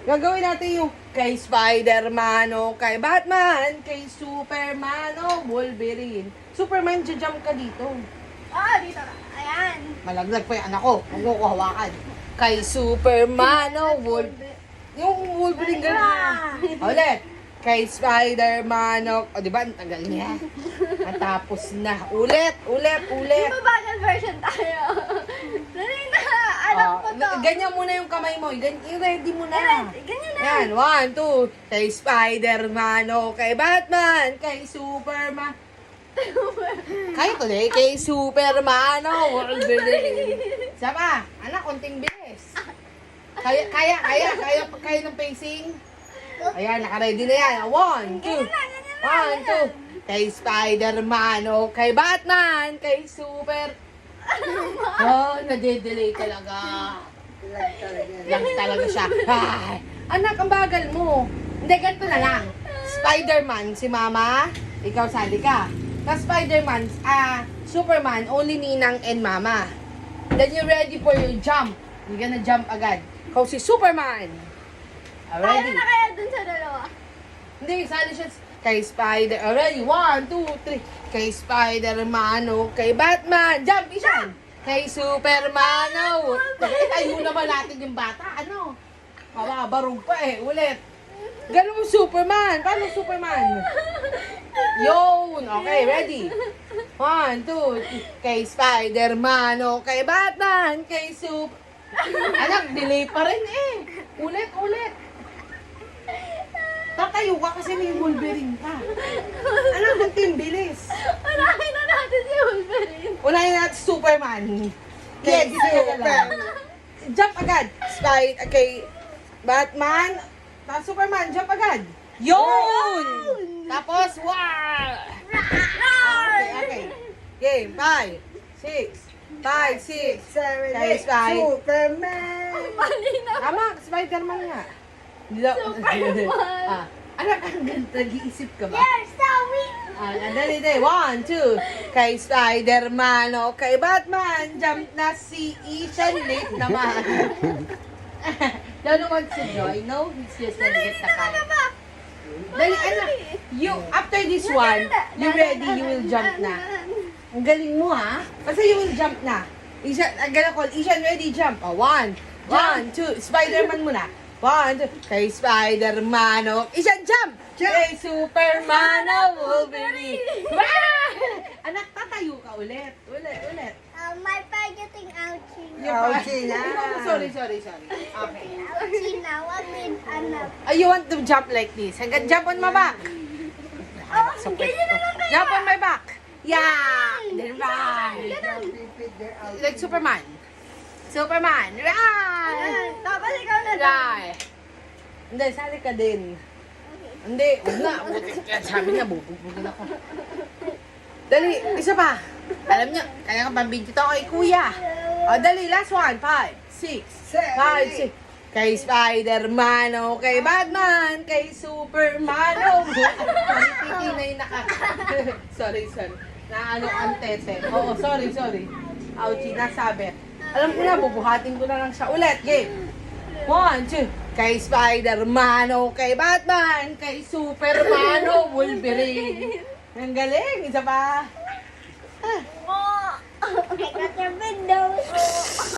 Gagawin natin yung kay Spider-Man o kay Batman, kay Superman o Wolverine. Superman, jump ka dito. Dito na. Ayan. Malaglag pa yung anak ko. Huwag mo ko hawakan. Kay Superman o Wolverine. Yung Wolverine gano'n. Ulit. Kay Spider-Man o... O, diba? Ang tagal niya. Natapos na. Ulit. Mabagal version tayo. Dali na. Alam ko to. Ganyan muna yung kamay mo. I-ready mo na. Ganyan na. Yan. 1, 2. Kay Spider-Man o kay Batman. Kay Superman. Kaya ko na kay Superman o Wolverine. Isa pa. Anak, konting bilis. Kaya ng pacing? Ayan, naka-ready na yan. 1, 2. 1, 2. Kay Spider-Man o kay Batman. Kay Super... Oh, nade-delay talaga. Lang talaga siya. Ay, anak, ang bagal mo. Hindi, ganito na lang. Spider-Man, si Mama. Ikaw, sali ka. Tapos Spider-Man, Superman, only Ninang and Mama. Then you're ready for your jump. You're gonna jump agad. Ikaw si Superman. Tayo na kaya dun sa dalawa. Hindi, sali siya kay Spider. Ready? 1, 2, 3. Kay Spider-Man o kay Batman. Jump, isan. Kay Superman o. Tayo naman natin yung bata. Ano? Kawabarog pa eh. Ulit. Ganun mo Superman. Paano Superman? Yun. Okay, ready? 1, 2, 3. Kay Spider-Man o kay Batman. Kay Anak, delay pa rin eh. Ulit. Tatayo ka kasi may Wolverine ka. Anak, kunting bilis. Unahin na natin si Wolverine. Unahin natin Superman. Yes, Superman. Jump agad. Kay Batman. Tapos Superman, jump agad. Yun! Tapos, wow! Okay. Game, 5, 6. 5, 6. Kay Superman. Mali na. Tama, Spider-Man nga. Superman. Anak, nag-iisip ka ba? You're so weak. Dali. 1, 2. Kay Spider-Man o kay Batman. Jump na si Ishan. Late naman. Don't want to join. No, he's just gonna get the car. Dali, anak. After this one, you ready, you will jump na. Ang galing mo ha. Basta you will jump na. I'm gonna call Ishan, ready, jump. 1, 2. Spider-Man muna. 1, 2. Kay Spider-Man o Ishan, jump! Kay Superman o Wolverine. Anak, tatayo ka ulit. My pag getting ouchie. Ouchie na. Sorry. Okay. Ouchie na. What with anak? You want to jump like this. Hanggang jump on my back. Ganyan na lang kayo. Jump on my back. Yeah. Then run. Like Superman. Run. Tapos ikaw na Run. Hindi, sali ka din. Hindi, huwag na. Sabi niya, bubugin ako. Dali, isa pa. Alam niyo, kaya kang pambinti to kay kuya. Dali, last one. 5, 6. 5, 6. Kay Spider-Man o kay Batman. Kay Superman o. Titi na yung Sorry. Naano ang tete. Oo, sorry. Ouchie, nasabit. Alam ko na, bubuhatin ko na lang siya. Ulit, game. 1, 2. Kay Spider-Man o kay Batman. Kay Superman o Wolverine. Ang galing. Isa pa. mo. I got your windows.